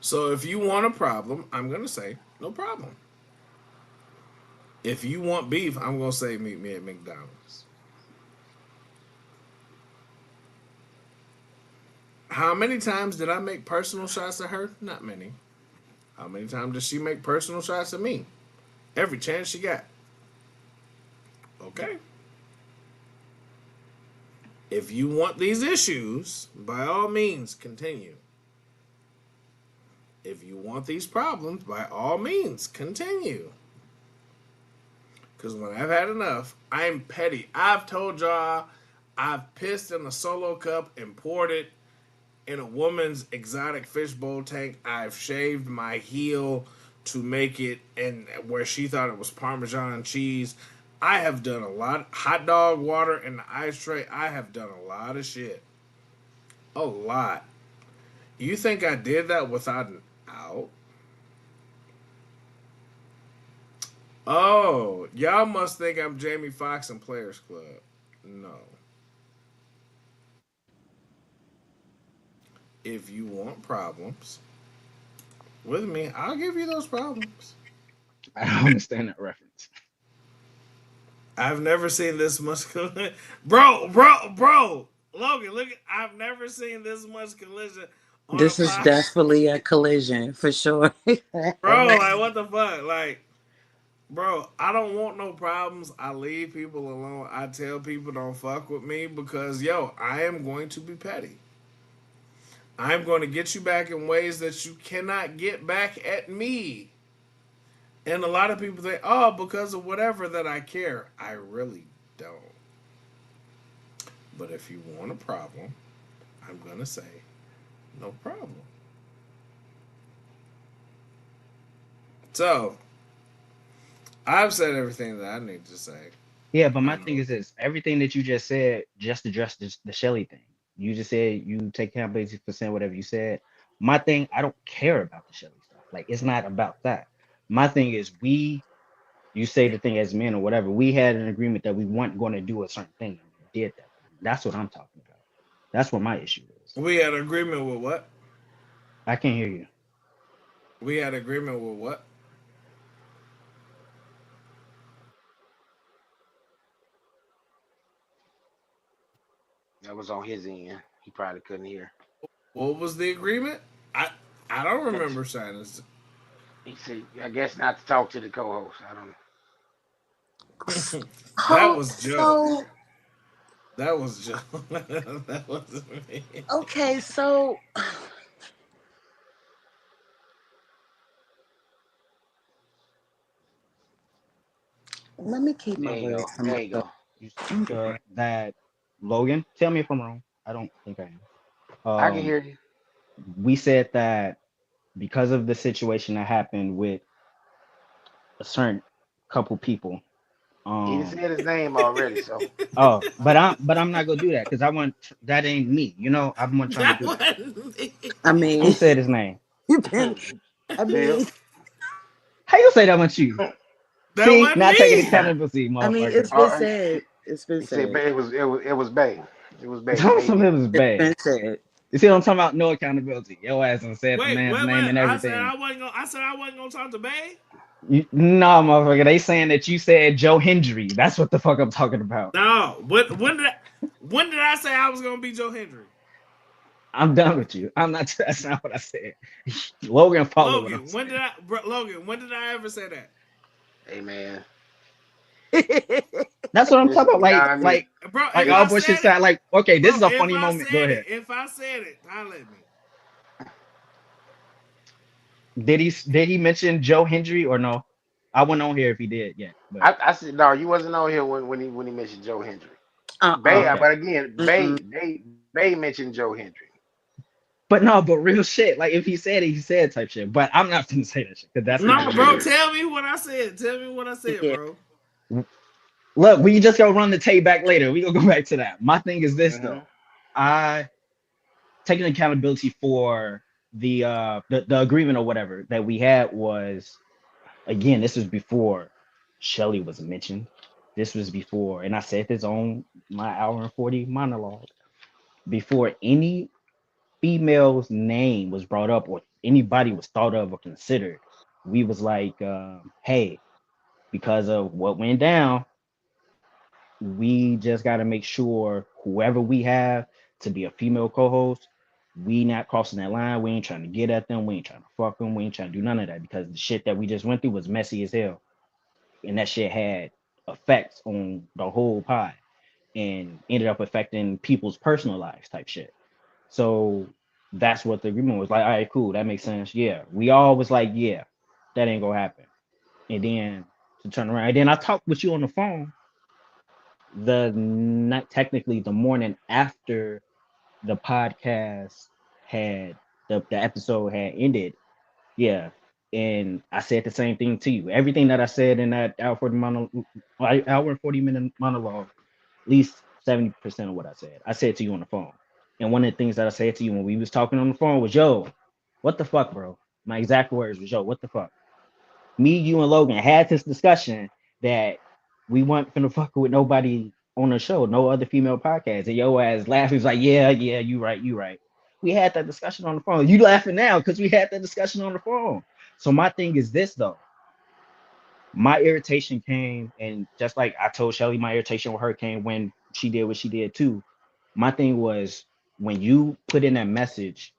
So if you want a problem, I'm gonna say no problem. If you want beef, I'm gonna say meet me at McDonald's. How many times did I make personal shots at her? Not many. How many times does she make personal shots at me? Every chance she got. Okay. If you want these issues, by all means, continue. If you want these problems, by all means, continue. Because when I've had enough, I'm petty. I've told y'all I've pissed in a solo cup and poured it in a woman's exotic fishbowl tank. I've shaved my heel to make it and where she thought it was Parmesan cheese. I have done a lot. Hot dog water in the ice tray. I have done a lot of shit. A lot. You think I did that without an out? Oh, y'all must think I'm Jamie Foxx in Players Club. No. If you want problems with me, I'll give you those problems. I don't understand that reference. I've never seen this much bro. Logan, look at I've never seen this much collision on a This is pod. definitely a collision for sure. Bro, like what the fuck? Like, bro, I don't want no problems. I leave people alone. I tell people don't fuck with me because yo, I am going to be petty. I'm going to get you back in ways that you cannot get back at me. And a lot of people say, oh, because of whatever that I care. I really don't. But if you want a problem, I'm going to say, no problem. So, I've said everything that I need to say. Yeah, but my I thing know. is this: everything that you just said just addressed the Shelly thing. You just said you take accountability for saying whatever you said. My thing, I don't care about the Shelly stuff. Like it's not about that. My thing is you say the thing as men or whatever. We had an agreement that we weren't going to do a certain thing, and we did that. That's what I'm talking about. That's what my issue is. We had agreement with what? I can't hear you. We had agreement with what? That was on his end. He probably couldn't hear. What was the agreement? I I don't That's, remember signing this. he said, I guess not to talk to the co-host. I don't know. That Oh, was Joe. so That was Joe. That wasn't me. okay, so let me keep my There you words go. to There you myself. go. You said that Logan. Tell me if I'm wrong. I don't think I am. I can hear you. We said that because of the situation that happened with a certain couple people. He done Um, said his name already, so but I'm not gonna do that because I want that ain't me. I'm not trying to That do that. wasn't me. I Who mean, said his name? you been. I Bill. mean, How you say that about you? That See, wasn't not taking me. accountability, I mean, motherfucker. it's been said. It's been He said said. it was Bay. It was Bay. Don't Bay some did of it. it was It's bad. been said. You see what I'm talking about? No accountability. Your ass done said the Wait, man's wait, name wait. and I said everything. I wasn't gonna. I said I wasn't gonna talk to Bay. No, motherfucker. They saying that you said Joe Hendry. That's what the fuck I'm talking about. No. When did I say I was gonna be Joe Hendry? I'm done with you. I'm not. That's not what I said. Logan, follow what I'm Logan. When did saying. I? Logan. When did I ever say that? Hey man, That's what I'm this talking about. Like, nah, like, Bro, like if all I bullshit said it, aside. Like, okay, this bro, is a funny moment. Go ahead. if I said it, holla at me. Did he mention Joe Hendry or no? I wasn't on here if he did yet, but I said no. You wasn't on here when he mentioned Joe Hendry. uh-uh. Bay, okay. but again, Mm-mm. Bay mentioned Joe Hendry. But no, but real shit. Like if he said it, he said type shit. But I'm not gonna say that shit because that's not No, what it bro, is. tell me what I said. Tell me what I said, Yeah. bro. Look, we just gonna run the tape back later. We gonna go back to that. My thing is this Hmm. though. I taking accountability for the agreement or whatever that we had was again, this was before Shelly was mentioned. This was before, and I said this on my hour and 40 monologue. Before any female's name was brought up or anybody was thought of or considered, we was like, hey, because of what went down, we just got to make sure whoever we have to be a female co-host, we not crossing that line. We ain't trying to get at them. We ain't trying to fuck them. We ain't trying to do none of that because the shit that we just went through was messy as hell, and that shit had effects on the whole pod and ended up affecting people's personal lives type shit. So that's what the agreement was like. All right, cool, that makes sense. Yeah, we all was like, yeah, that ain't gonna happen. And then to turn around, and then I talked with you on the phone the not technically the morning after the podcast had the episode had ended. Yeah. And I said the same thing to you. Everything that I said in that hour and 40-minute monologue, at least 70% of what I said to you on the phone. And one of the things that I said to you when we was talking on the phone was, yo, what the fuck, bro? My exact words was, yo, what the fuck? Me, you, and Logan had this discussion that we weren't finna fuck with nobody on the show, no other female podcast. And yo ass laughing, was like, yeah, yeah, you right, you right. We had that discussion on the phone. You laughing now because we had that discussion on the phone. So my thing is this though. My irritation came, and just like I told Shelly, my irritation with her came when she did what she did too. My thing was when you put in that message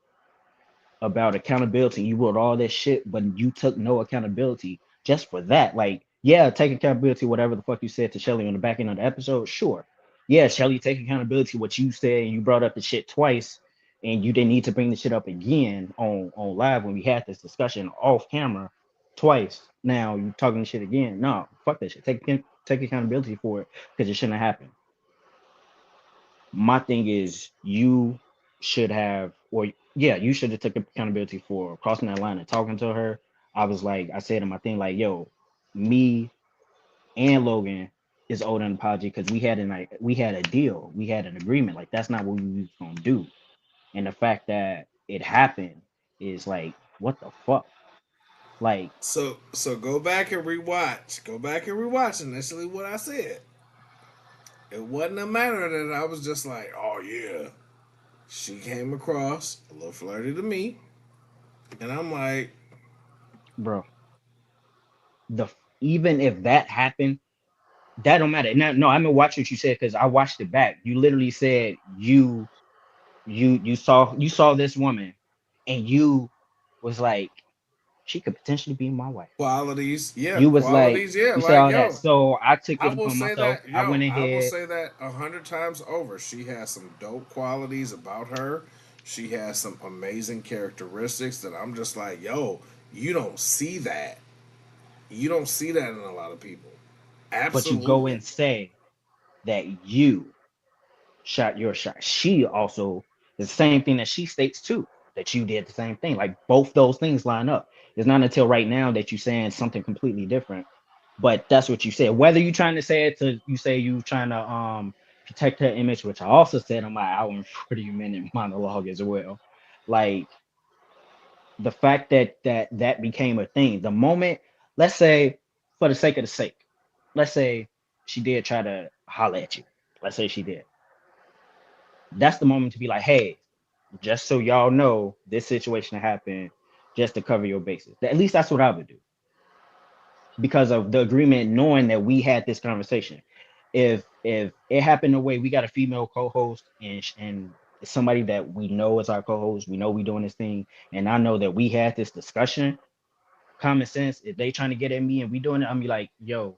about accountability. You wrote all this shit, but you took no accountability just for that. Like, yeah, take accountability, whatever the fuck you said to Shelly on the back end of the episode. Sure. Yeah, Shelly, take accountability what you said, and you brought up the shit twice, and you didn't need to bring the shit up again on live when we had this discussion off camera twice. Now you talking shit again. No, fuck that shit. Take accountability for it because it shouldn't have happened. My thing is you should have, or yeah, you should have taken accountability for crossing that line and talking to her. I was like, I said in my thing, like, yo, me and Logan is owed an apology because we had a deal, we had an agreement. Like that's not what we was gonna do. And the fact that it happened is like, what the fuck? Like, So go back and rewatch. Go back and rewatch initially what I said. It wasn't a matter that I was just like, oh yeah. She came across a little flirty to me, and I'm like, bro, the even if that happened, that don't matter. No, no, I mean watch what you said because I watched it back. You literally said you saw this woman and you was like she could potentially be my wife. qualities, yeah, You was like qualities, yeah, you said like all that. yo. So I took I it will upon say myself. that, I went I will ahead, say that 100 times over. She has some dope qualities about her. She has some amazing characteristics that I'm just like, yo, you don't see that. You don't see that in a lot of people. but you go Absolutely. and say that you shot your shot. She also the same thing that she states too, that you did the same thing. Like both those things line up. It's not until right now that you're saying something completely different. But that's what you said. Whether you're trying to say it to you say you trying to protect her image, which I also said on my hour and 40-minute monologue as well. Like the fact that became a thing. The moment, let's say, for the sake, let's say she did try to holler at you. Let's say she did, that's the moment to be like, hey, just so y'all know, this situation happened, just to cover your bases. At least that's what I would do because of the agreement, knowing that we had this conversation. If it happened the way we got a female co-host and somebody that we know is our co-host, we know we doing this thing, and I know that we had this discussion. Common sense, if they trying to get at me and we doing it, I'm be like, yo,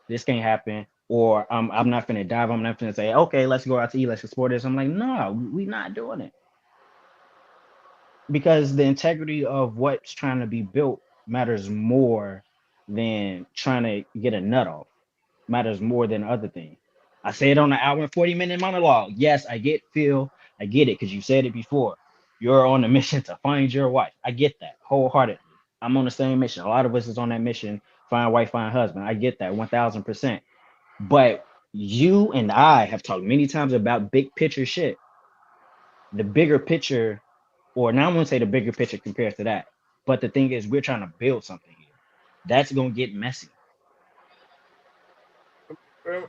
this can't happen. Or I'm not finna dive. I'm not finna say, okay, let's go out to eat, let's explore this. I'm like, no, we not doing it because the integrity of what's trying to be built matters more than trying to get a nut off. Matters more than other things. I say it on an hour and 40-minute monologue. Yes, I get Phil. I get it because you said it before. You're on a mission to find your wife. I get that wholeheartedly. I'm on the same mission. A lot of us is on that mission, find wife, find husband. I get that 1000%. But you and I have talked many times about big picture shit. The bigger picture, or now I'm gonna say the bigger picture compared to that. But the thing is, we're trying to build something here. That's gonna get messy.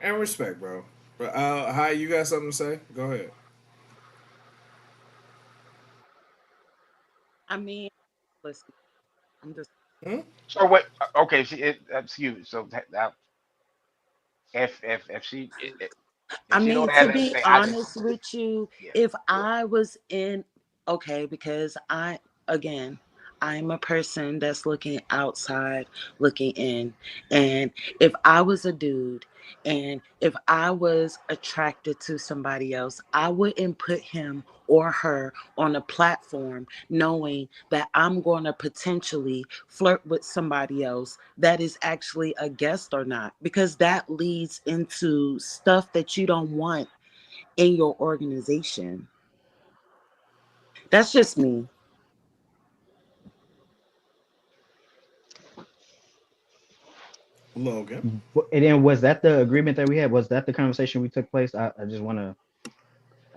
And respect, bro. But hi, you got something to say? Go ahead. I mean, listen, I'm just. Hmm? So what? Okay, excuse me. So if she I if she mean, don't have to nothing to be say, I just honest with you, yeah, if go ahead. I was in, okay, because again, I'm a person that's looking outside, looking in. And if I was a dude and if I was attracted to somebody else, I wouldn't put him or her on a platform knowing that I'm going to potentially flirt with somebody else that is actually a guest or not, because that leads into stuff that you don't want in your organization. That's just me. Logan. And then was that the agreement that we had? Was that the conversation we took place? I just want to.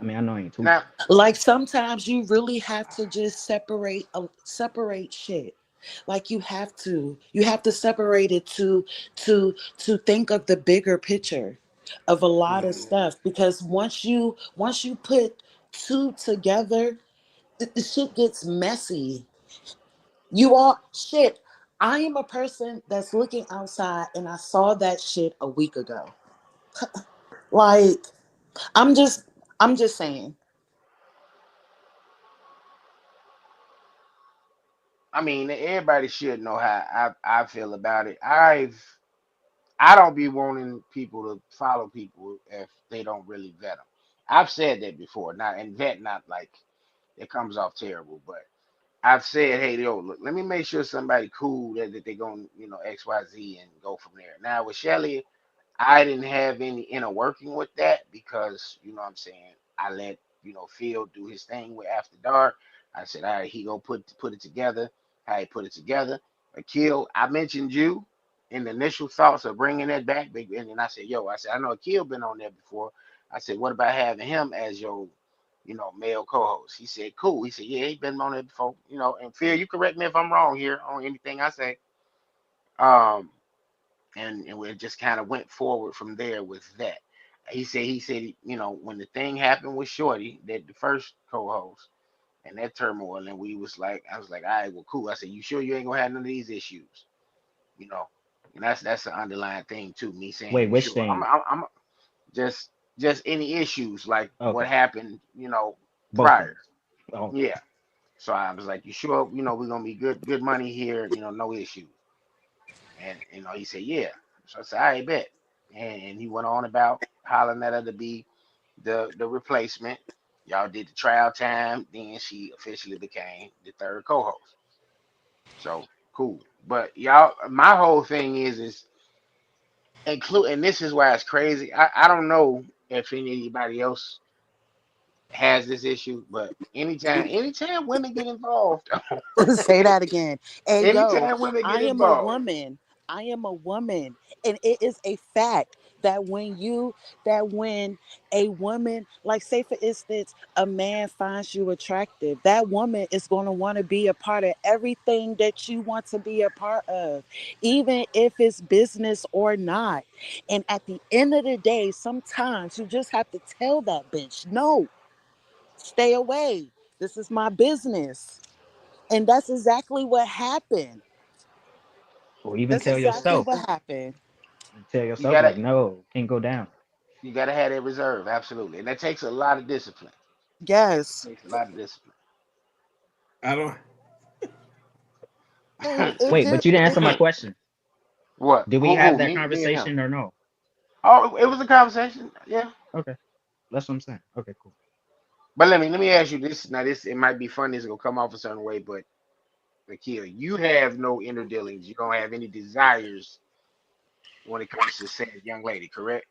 I mean, I know I ain't too. Now, Like sometimes you really have to just separate shit. Like you have to separate it to think of the bigger picture of a lot of Mm. stuff, because once you put two together, the shit gets messy. You are shit. I am a person that's looking outside and I saw that shit a week ago. Like I'm just I'm just saying. I mean, everybody should know how I feel about it. I don't be wanting people to follow people if they don't really vet them. I've said that before. Not and vet not like it comes off terrible, but I've said, hey, yo, look, let me make sure somebody cool that they're gonna, X, Y, Z and go from there. Now with Shelly, I didn't have any inner working with that because you know what I'm saying, I let Phil do his thing with After Dark. I said, all right, he go put it together. How he put it together. Akil, I mentioned you in the initial thoughts of bringing that back, and then I said, yo, I said I know Akil been on there before. I said, what about having him as your male co-host? He said, cool. He said, yeah, he been on there before. And Phil, you correct me if I'm wrong here on anything I say. Um, and we just kind of went forward from there with that. He said, when the thing happened with Shorty, that the first co-host and that turmoil, and I was like, all right, well, cool. I said, you sure you ain't gonna have none of these issues, you know? And that's the underlying thing too. Me saying, Wait, you which sure? thing? I'm just just any issues like what Okay, happened, both prior. things. Oh, okay. Yeah. So I was like, you sure? We're gonna be good money here. No issues. And he said, yeah. So I said, I bet. And he went on about hollering at her to be the replacement. Y'all did the trial time. Then she officially became the third co-host. So cool. But y'all, my whole thing is include, and this is why it's crazy. I don't know if anybody else has this issue, but anytime women get involved, Say that again. Hey, yo, anytime women I get am a involved, woman. I am a woman. And it is a fact that when a woman, like say for instance, a man finds you attractive, that woman is going to want to be a part of everything that you want to be a part of, even if it's business or not. And at the end of the day, sometimes you just have to tell that bitch, no, stay away. This is my business. And that's exactly what happened. Or even That's tell exactly yourself. what happened. Tell you yourself gotta like, no, can't go down. you gotta have that reserve, absolutely, and that takes a lot of discipline. Yes. Takes a lot of discipline. I don't. It Wait, do. but you didn't It, answer my question. What? Did we Who? have Who? that Me and him. conversation or no? Oh, it was a conversation. Yeah. Okay, that's what I'm saying. Okay, cool. But let me ask you this. Now, this it might be funny. It's gonna come off a certain way, but Akil, you have no inner dealings. You don't have any desires when it comes to said young lady, correct?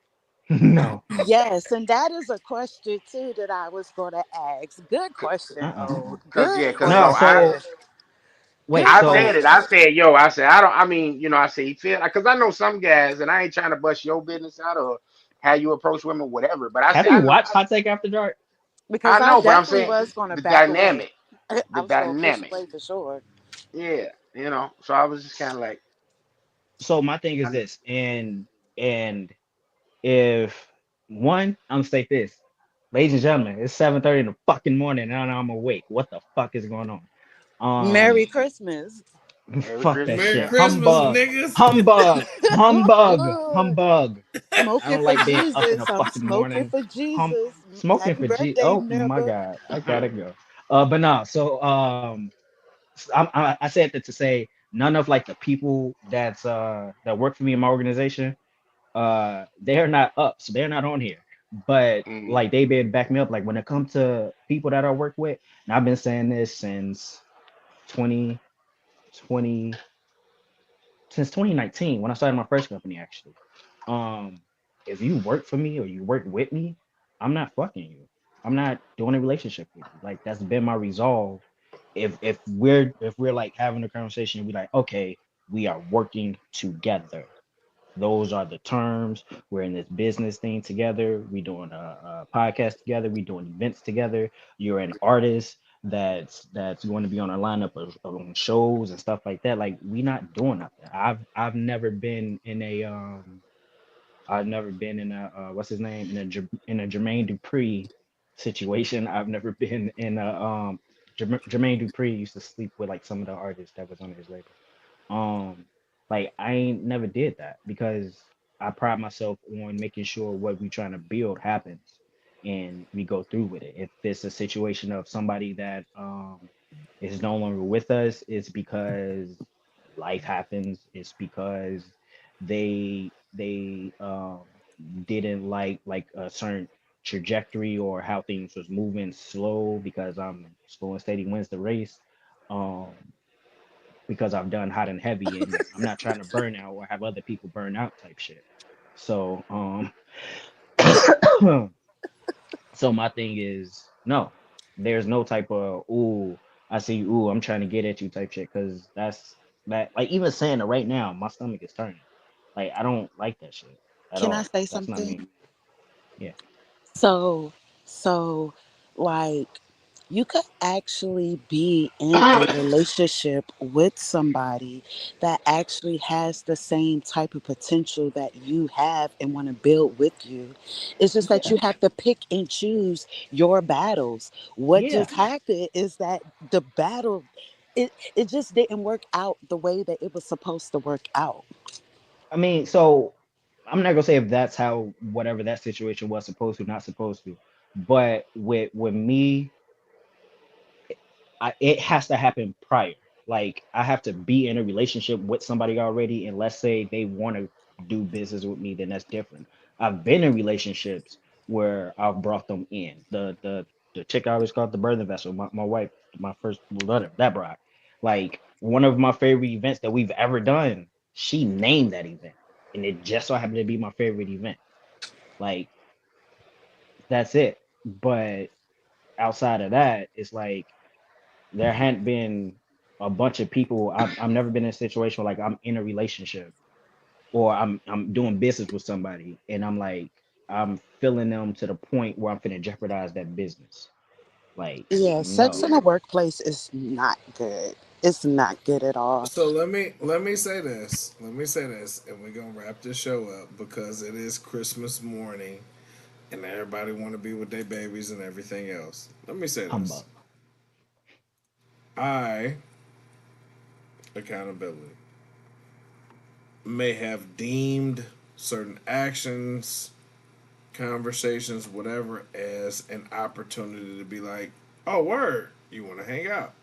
No. yes, and that is a question too that I was going to ask. Good C- question, Uh-uh. oh. Cause Good yeah, cause No. no, I question. So wait. Good I So said it. I question. said, yo, I said, I don't. I mean, I say, you feel because I know some guys, and I ain't trying to bust your business out or how you approach women, whatever. But I have say, you watched Hot Take After Dark? Because I I know, but I'm definitely saying was going to the back away. dynamic, the I was going to push dynamic. away for sure. Yeah, So I was just kind of like, So my thing is I, this, and if one, I'm gonna state this, ladies and gentlemen, it's 7:30 in the fucking morning, and I'm awake. What the fuck is going on? Merry Um, Christmas. Merry fuck that Christmas, Merry shit. yeah. Christmas, Humbug, niggas. humbug, humbug, humbug. I Smoking don't for like being up in Jesus. the I'm fucking smoking morning. for Hum, Jesus. smoking Happy for G. birthday, Oh my nigga. god, I gotta go. But no. So I said that to say none of like the people that work for me in my organization, they're not up, so they're not on here. But Mm. like they've been backing me up. Like when it comes to people that I work with, and I've been saying this 2020 since 2019 when I started my first company actually. Um, if you work for me or you work with me, I'm not fucking you. I'm not doing a relationship with you. Like that's been my resolve. If we're like having a conversation, we like, okay, we are working together. Those are the terms. We're in this business thing together. We doing a podcast together. We doing events together. You're an artist that's going to be on a lineup of on shows and stuff like that. Like we not doing nothing. I've never been in a I've never been in a what's his name in a Jermaine Dupri situation. I've never been in a Jermaine Dupri used to sleep with like some of the artists that was on his label. Um, like I ain't never did that because I pride myself on making sure what we trying to build happens and we go through with it. If it's a situation of somebody that is no longer with us, it's because life happens. It's because they didn't like a certain trajectory or how things was moving slow because I'm slow and steady wins the race. Um, because I've done hot and heavy and I'm not trying to burn out or have other people burn out type shit. So so my thing is no, there's no type of ooh, I see ooh, I'm trying to get at you type shit because that's that like even saying it right now, my stomach is turning. Like I don't like that shit at Can I all. say That's not something? me. Yeah. So, so, like, you could actually be in a relationship with somebody that actually has the same type of potential that you have and want to build with you. It's just that Yeah. you have to pick and choose your battles. What Yeah. just happened is that the battle, it just didn't work out the way that it was supposed to work out. I mean, so I'm not gonna say if that's how whatever that situation was supposed to, not supposed to, but with me it has to happen prior. Like I have to be in a relationship with somebody already, and let's say they want to do business with me, then that's different. I've been in relationships where I've brought them in. The chick I always called the birthing vessel, my wife, my first letter, that bride. Like one of my favorite events that we've ever done, she named that event. And it just so happened to be my favorite event. Like that's it. But outside of that, it's like there hadn't been a bunch of people. I've never been in a situation where like I'm in a relationship or I'm doing business with somebody and I'm like I'm feeling them to the point where I'm finna jeopardize that business. Like Yeah, sex in no. the workplace is not good. It's not good at all. So let me say this. Let me say this, and we're gonna wrap this show up because it is Christmas morning, and everybody want to be with their babies and everything else. Let me say this. Humbug. I accountability may have deemed certain actions, conversations, whatever, as an opportunity to be like, "Oh, word, you want to hang out?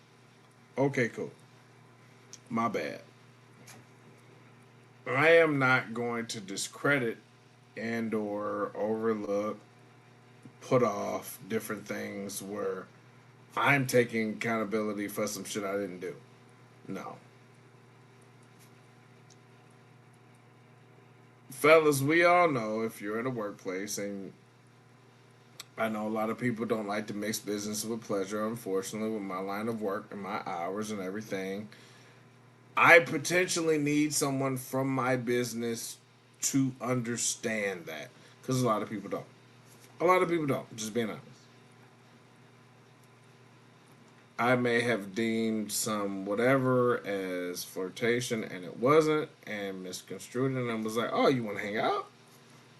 Okay, cool. My bad. I am not going to discredit and or overlook, put off different things where I'm taking accountability for some shit I didn't do. No. Fellas, we all know if you're in a workplace, and I know a lot of people don't like to mix business with pleasure, unfortunately, with my line of work and my hours and everything. I potentially need someone from my business to understand that. Because a lot of people don't. A lot of people don't, just being honest. I may have deemed some whatever as flirtation and it wasn't, and misconstrued it and was like, oh, you want to hang out?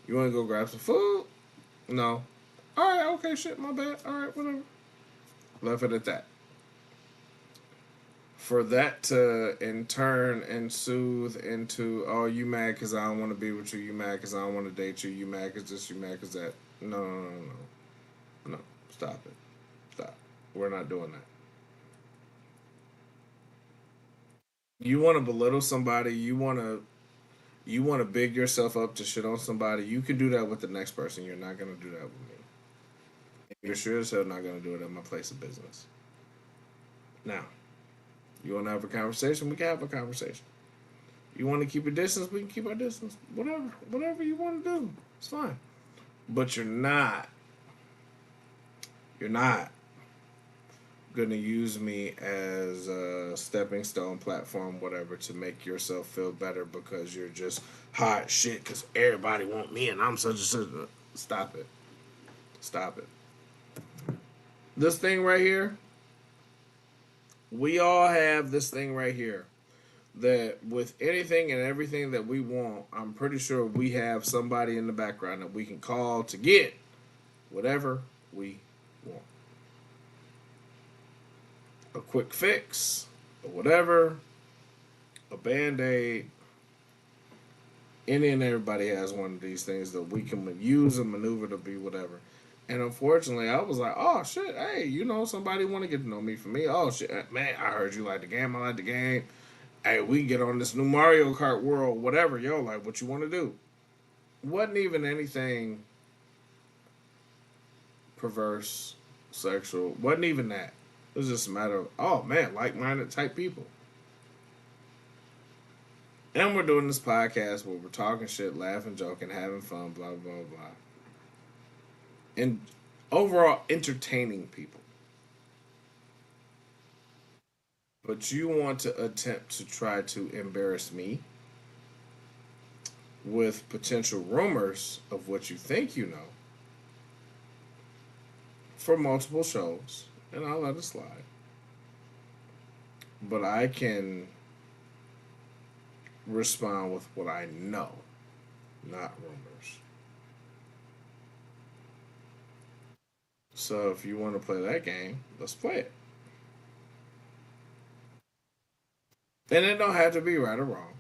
You want to go grab some food? No. All right, okay, shit, my bad. All right, whatever. Left it at that. for that to in turn and soothe into, oh, you mad because I don't want to be with you, you mad because I don't want to date you, you mad because this, you mad because that. No, no, no, no, no. Stop it. Stop. We're not doing that. You want to belittle somebody, you want to big yourself up to shit on somebody, you can do that with the next person. You're not going to do that with me. You're sure as hell not going to do it at my place of business. Now, you want to have a conversation? We can have a conversation. You want to keep a distance? We can keep our distance. Whatever you want to do, it's fine. But you're not gonna use me as a stepping stone, platform, whatever, to make yourself feel better because you're just hot shit. Because everybody want me and I'm such and such. Stop it. Stop it. This thing right here, we all have this thing right here. That with anything and everything that we want, I'm pretty sure we have somebody in the background that we can call to get whatever we want. A quick fix, or whatever, a band aid. Any and everybody has one of these things that we can use and maneuver to be whatever. And unfortunately, I was like, oh shit, hey, somebody want to get to know me for me. Oh shit, man, I heard you like the game. I like the game. Hey, we can get on this new Mario Kart world, whatever, yo, like what you want to do. Wasn't even anything perverse, sexual. Wasn't even that. It was just a matter of, oh man, like minded type people. And we're doing this podcast where we're talking shit, laughing, joking, having fun, blah, blah, blah. And overall entertaining people. But you want to attempt to try to embarrass me with potential rumors of what you think you know for multiple shows, and I'll let it slide. But I can respond with what I know, not rumors. So if you want to play that game, let's play it. And it don't have to be right or wrong.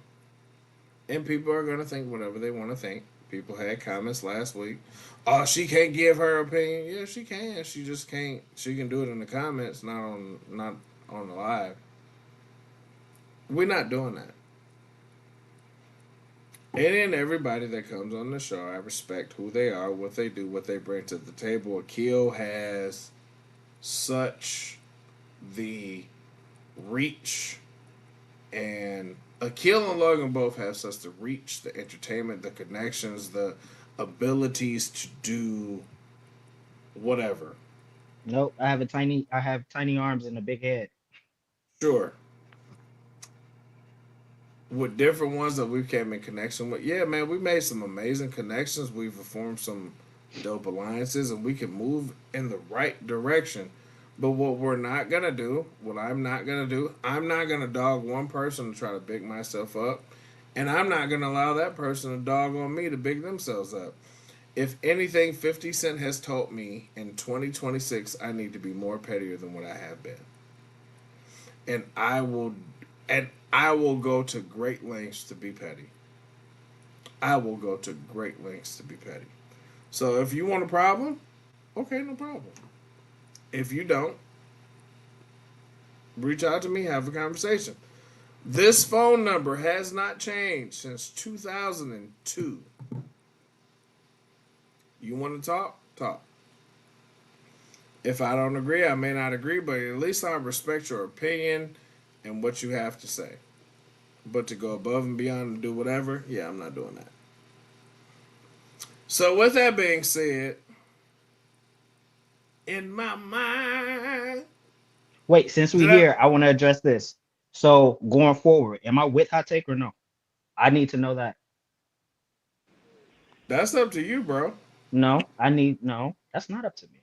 And people are gonna think whatever they want to think. People had comments last week. Oh, she can't give her opinion. Yeah, she can. She just can't. She can do it in the comments, not on the live. We're not doing that. And then everybody that comes on the show, I respect who they are, what they do, what they bring to the table. Akil has such the reach, and Akil and Logan both have such the reach, the entertainment, the connections, the abilities to do whatever. Nope. I have tiny arms and a big head. Sure, with different ones that we've came in connection with. Yeah, man, we made some amazing connections. We've formed some dope alliances, and we can move in the right direction. But what we're not gonna do, what I'm not gonna do, I'm not gonna dog one person to try to big myself up, and I'm not gonna allow that person to dog on me to big themselves up. If anything, 50 Cent has told me in 2026 I need to be more pettier than what I have been, and I will go to great lengths to be petty. I will go to great lengths to be petty. So if you want a problem, okay, no problem. If you don't, reach out to me, have a conversation. This phone number has not changed since 2002. You want to talk? Talk. If I don't agree, I may not agree, but at least I respect your opinion and what you have to say. But to go above and beyond and do whatever, yeah, I'm not doing that. So, with that being said, in my mind, Wait, since we did I? here, I want to address this. So going forward, am I with Hot Take or no? I need to know that. That's up to you, bro. No, that's not up to me.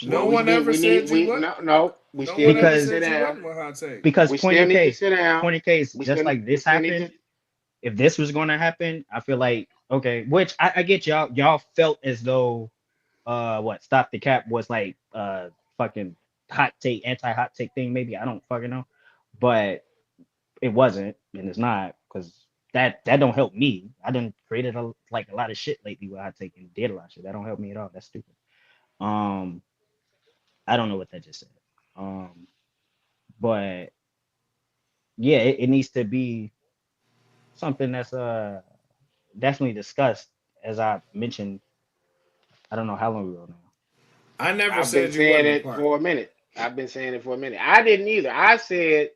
No Well, we one still ever we need said you we what. no, we No still one need ever to because sit said you down. wasn't with hot take. because We still need to sit down. point of case, We just still like this need happened. to. If this was going to happen, I feel like okay, which I get y'all felt as though what stop the cap was like fucking hot take anti hot take thing maybe I don't fucking know, but it wasn't, and it's not because that don't help me. I done created like a lot of shit lately where I take and did a lot of shit. That don't help me at all. That's stupid. Um, I don't know what that just said. Um, but yeah, it needs to be something that's definitely discussed. As I mentioned, I don't know how long ago now. I never I've been said you saying wasn't a it part. for a minute. I've been saying it for a minute. I didn't either. I said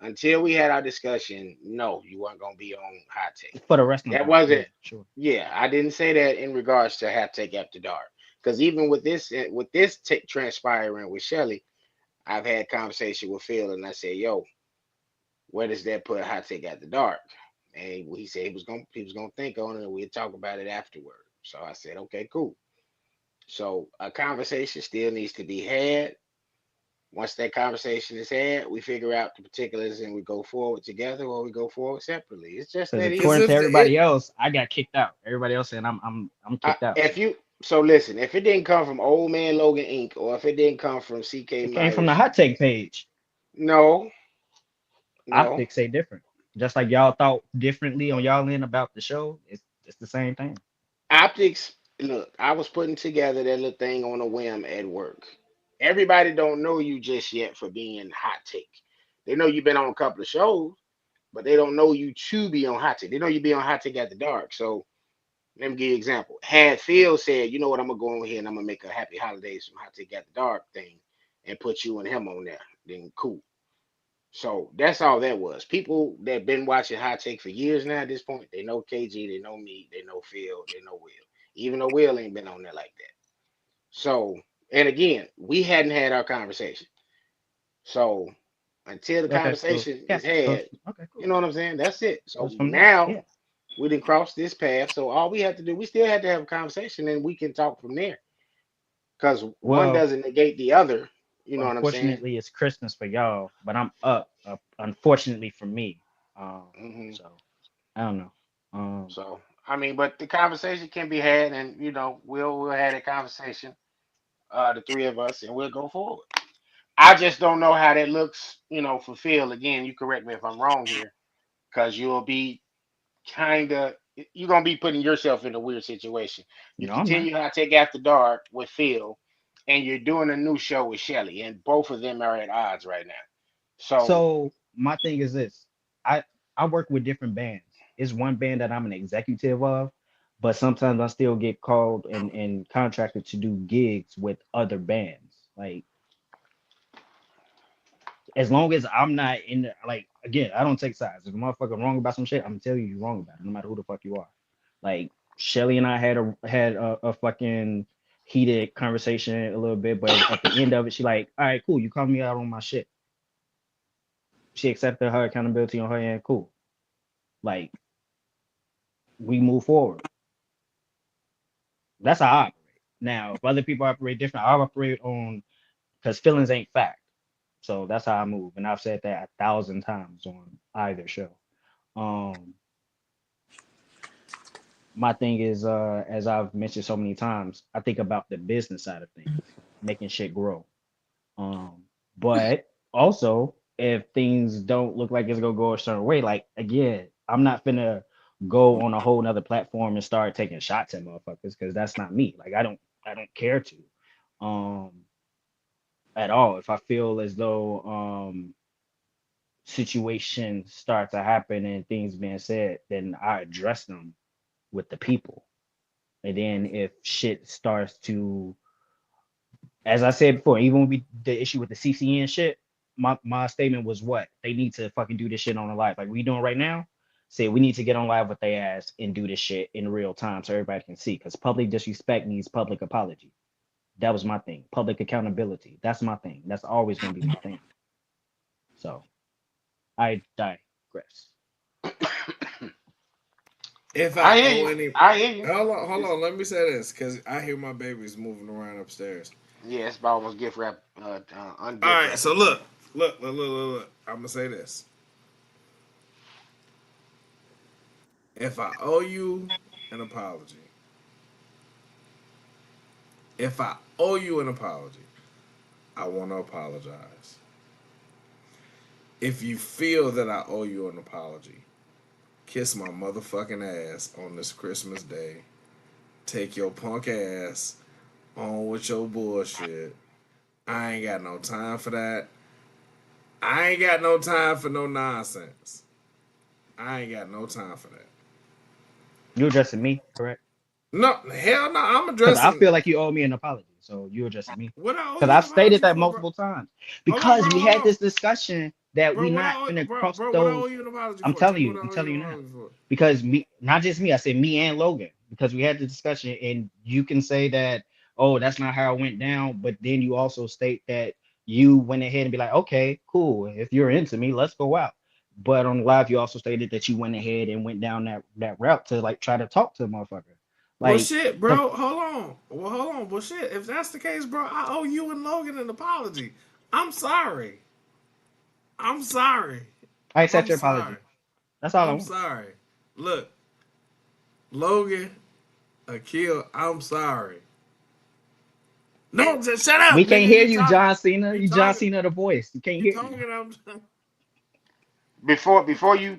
until we had our discussion, no, you weren't gonna be on hot take. For the wrestling That part, yeah, wasn't. sure. Yeah, I didn't say that in regards to hot take after dark. Because even with this transpiring with Shelly, I've had conversation with Phil, and I said, "Yo, where does that put hot take after dark?" And he said he was gonna think on it, and we'd talk about it afterward. So I said, "Okay, cool." So a conversation still needs to be had. Once that conversation is had, we figure out the particulars and we go forward together or we go forward separately. It's just Because that Because easy. according to if the it, everybody else, I got kicked out. Everybody else saying I'm kicked out. If So you so listen, if it didn't come from Old Man Logan Inc. or if it didn't come from CK it came from the Myers, hot take page. no, no. Optics say different. Just like y'all thought differently on y'all end about the show, it's the same thing. Optics, look, I was putting together that little thing on a whim at work. Everybody don't know you just yet for being hot take. They know you've been on a couple of shows, but they don't know you to be on hot take. They know you be on hot take at the dark. So let me give you an example. Had Phil said, you know what, I'm gonna go over here and I'm gonna make a happy holidays from hot take at the dark thing and put you and him on there, then cool. So that's all that was. People that been watching Hot Take for years now at this point, they know KG, they know me, they know Phil, they know Will. Even though Will ain't been on there like that. So, and again, we hadn't had our conversation. So until the Okay, so conversation yeah, is so had, okay, you cool. know what I'm saying? That's it. Goes So from there. now Yeah. we didn't cross this path. So all we have to do, we still had to have a conversation and we can talk from there. Because one Well, doesn't negate the other. You know what I'm saying? unfortunately, it's Christmas for y'all, but I'm up. Unfortunately for me. Hmm. So I don't know. So I mean, but the conversation can be had, and we'll have a conversation, the three of us, and we'll go forward. I just don't know how that looks, for Phil. Again, you correct me if I'm wrong here, because you'll be kind of you're gonna be putting yourself in a weird situation. You No, I'm not. continue how to take after dark with Phil, and you're doing a new show with Shelly, and both of them are at odds right now. So So my thing is this. I I work with different bands. It's one band that I'm an executive of, but sometimes I still get called and contracted to do gigs with other bands. Like as long as I'm not in the, like again, I don't take sides. If a motherfucker wrong about some shit, I'm gonna tell you you're wrong about it, no matter who the fuck you are. Like Shelly and I had a fucking heated conversation a little bit, but at the end of it, she like, all right, cool, you called me out on my shit. She accepted her accountability on her end, cool. Like we move forward. That's how I operate. Now, if other people operate different, I operate on because feelings ain't fact. So that's how I move, and I've said that 1,000 times on either show. Um, my thing is, as I've mentioned so many times, I think about the business side of things, making shit grow. Um, but also, if things don't look like it's gonna go a certain way, like again, I'm not finna go on a whole nother platform and start taking shots at motherfuckers because that's not me. Like I don't care to, um, at all. If I feel as though situations start to happen and things being said, then I address them with the people. And then if shit starts to, as I said before, even when we the issue with the CCN shit, my statement was what they need to fucking do this shit on the live, like we doing right now. Say we need to get on live with their ass and do this shit in real time so everybody can see. Because public disrespect needs public apology. That was my thing. Public accountability. That's my thing. That's always gonna be my thing. So I digress. if I I hear owe you. any, I hear you. hold It's, on. Let me say this because I hear my babies moving around upstairs. yeah, it's almost gift wrap, All ungift right, so wrapping day. look. I'm gonna say this: if I owe you an apology, if I owe you an apology, I want to apologize. If you feel that I owe you an apology, kiss my motherfucking ass on this Christmas day. Take your punk ass on with your bullshit. I ain't got no time for that. I ain't got no time for no nonsense. I ain't got no time for that. You addressing me, correct? No, hell no. I'm Because I addressing. feel like you owe me an apology. So you addressing me. What I owe Because you an I've stated apology that for, bro? multiple times. Hold on, Because bro. we Hold had on, this discussion that bro. we What not I owe, finna bro, cross bro. What I owe those. you an apology I'm for? Tell telling me what you, I I'm owe you telling an you now. apology for. Because me, not just me, I said me and Logan, because we had the discussion, and you can say that, oh, that's not how it went down, but then you also state that you went ahead and be like, okay, cool, if you're into me, let's go out. But on live, you also stated that you went ahead and went down that route to like try to talk to the motherfucker. Well, Like shit, the bro. Hold on. Well, hold on. Well, shit. If that's the case, bro, I owe you and Logan an apology. I'm sorry. I'm sorry. I accept I'm your sorry. apology. That's all I I'm want. sorry. Look, Logan, Akil, I'm sorry. No, just shut We up, can't nigga. hear You you, talking? John Cena. You You John talking? Cena the voice. You can't You hear you. talking? I'm.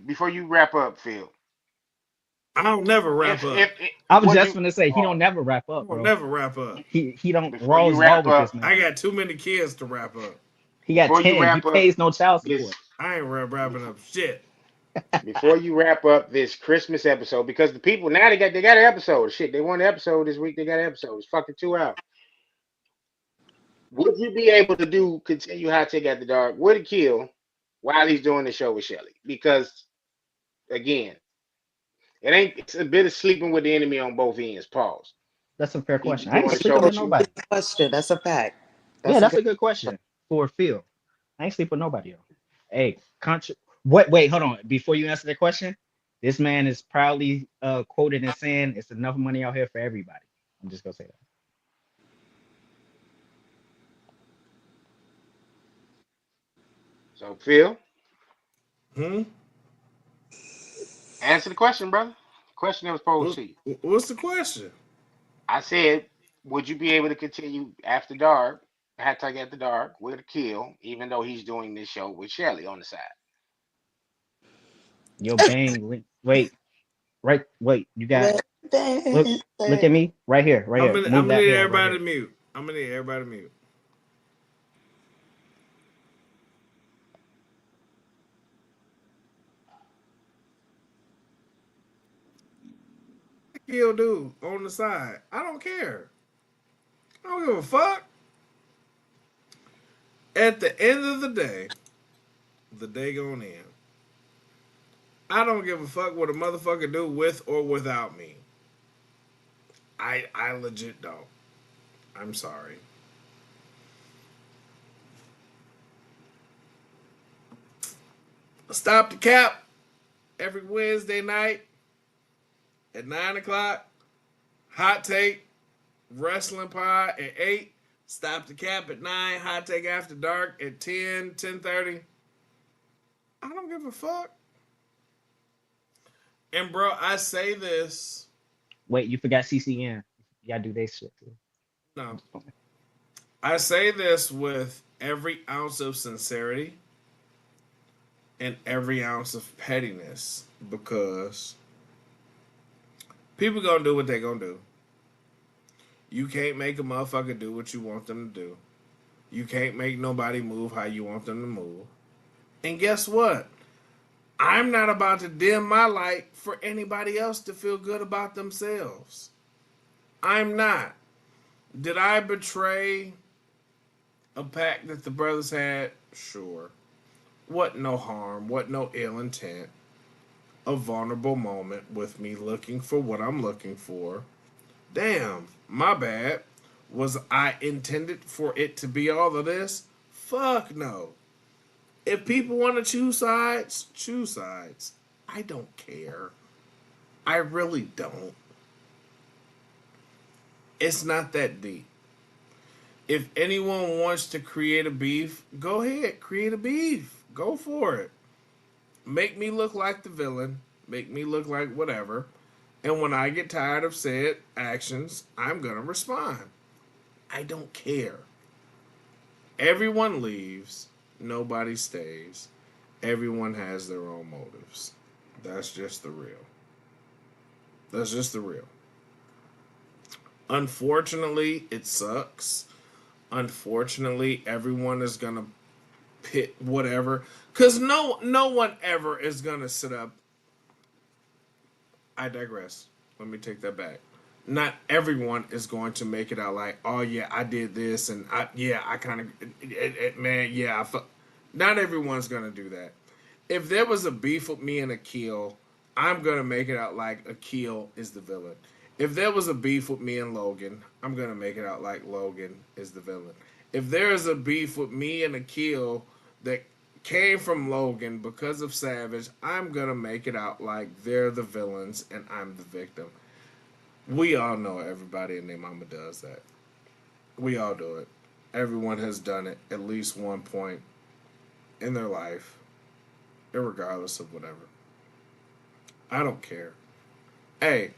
Before you wrap up, Phil. I don't never wrap up. If I was would just you gonna say he uh, don't never wrap I up, will bro. never wrap up. He don't before you Raw's law wrap with this up I man. got too many kids to wrap up. He got before you 10. He wrap up pays no child this support. I ain't wrapping up shit. before you wrap up this Christmas episode, because the people now they got an episode. Shit, they want an episode this week. They got an episode. It's fucking 2 hours. Would you be able to continue Hot Take After Dark? Would it kill while he's doing the show with Shelly? Because again, it ain't. It's a bit of sleeping with the enemy on both ends. Pause. That's a fair He be question. I ain't doing the show sleeping with with you. nobody. Question. That's a fact. Yeah, That's a that's good a good question for Phil. I ain't sleep with nobody else. Hey, wait, hold on. Before you answer the question, this man is proudly quoted as saying it's enough money out here for everybody. I'm just gonna say that. So Phil, Hmm. answer the question, brother. Question that was posed What, to you. what's the question? I said, would you be able to continue after dark, hashtag after dark, with a kill, even though he's doing this show with Shelly on the side? Your bang link. Wait, right. Wait, you got look question. at me right here, right I'm here. gonna. Move I'm gonna that need hair right everybody here. to mute. I'm gonna need everybody to mute. He'll do on the side. I don't care. I don't give a fuck. At the end of the day going in. I don't give a fuck what a motherfucker do with or without me. I legit don't. I'm sorry. Stop the cap every Wednesday night at 9 o'clock. Hot take wrestling pod at 8. Stop the cap at 9. Hot take after dark at 10, 10:30. I don't give a fuck. And bro, I say this. Wait, you forgot CCN. You gotta do this shit too. I'm No, just playing. I say this with every ounce of sincerity and every ounce of pettiness because people gonna do what they gonna do. You can't make a motherfucker do what you want them to do. You can't make nobody move how you want them to move. And guess what? I'm not about to dim my light for anybody else to feel good about themselves. I'm not. Did I betray a pact that the brothers had? Sure. What no harm, what no ill intent. A vulnerable moment with me looking for what I'm looking for. Damn, my bad. Was I intended for it to be all of this? Fuck no. If people want to choose sides, choose sides. I don't care. I really don't. It's not that deep. If anyone wants to create a beef, go ahead, create a beef. Go for it. Make me look like the villain. Make me look like whatever. And when I get tired of said actions, I'm going to respond. I don't care. Everyone leaves, nobody stays. Everyone has their own motives. That's just the real. That's just the real. Unfortunately, it sucks. Unfortunately, everyone is gonna pit whatever, because no one ever is gonna sit up. I digress. Let me take that back. Not everyone is going to make it out like, oh yeah, I did this, and I kind of, man, yeah, not everyone's gonna do that. If there was a beef with me and Akil, I'm gonna make it out like Akil is the villain. If there was a beef with me and Logan, I'm gonna make it out like Logan is the villain. If there is a beef with me and Akil that came from Logan because of Savage, I'm gonna make it out like they're the villains and I'm the victim. We all know everybody and their mama does that. We all do it. Everyone has done it at least one point in their life, regardless of whatever. I don't care. Hey,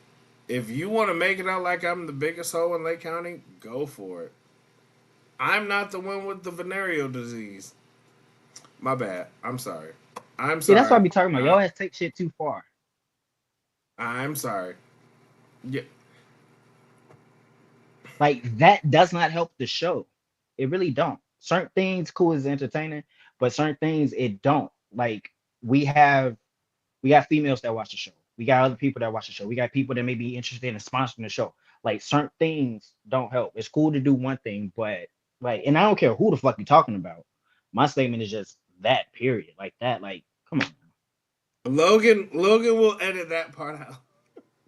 if you want to make it out like I'm the biggest hoe in Lake County, go for it. I'm not the one with the venereal disease. My bad. I'm sorry. I'm See, that's what I sorry. be talking about. Y'all has take shit too far. I'm sorry. Yeah. Like that does not help the show. It really don't. Certain things cool is entertaining, but certain things it don't. Like we have we got females that watch the show. We got other people that watch the show. We got people that may be interested in sponsoring the show. Like certain things don't help. It's cool to do one thing, but like, and I don't care who the fuck you talking about. My statement is just that period. Like that. Like, come on. Logan will edit that part out.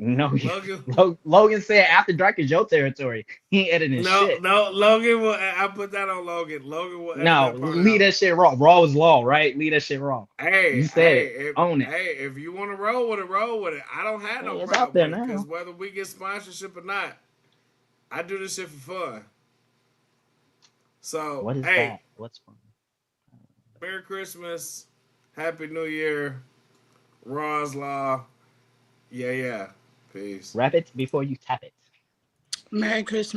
No, Logan Logan said after dark is your territory. He ain't editing shit. no, Logan will. I put that on Logan. Logan will edit No, that part leave out. that shit raw. Raw is law, right? Leave that shit raw. Hey, You said it. Own it. if you want to roll with it, roll with it. I don't have no Hey, it's out problem there with it because now. whether we get sponsorship or not, I do this shit for fun. So, What is hey, that? What's fun? Merry Christmas, Happy New Year, Raw's Law. Yeah, yeah. Peace. Wrap it before you tap it. Merry Christmas.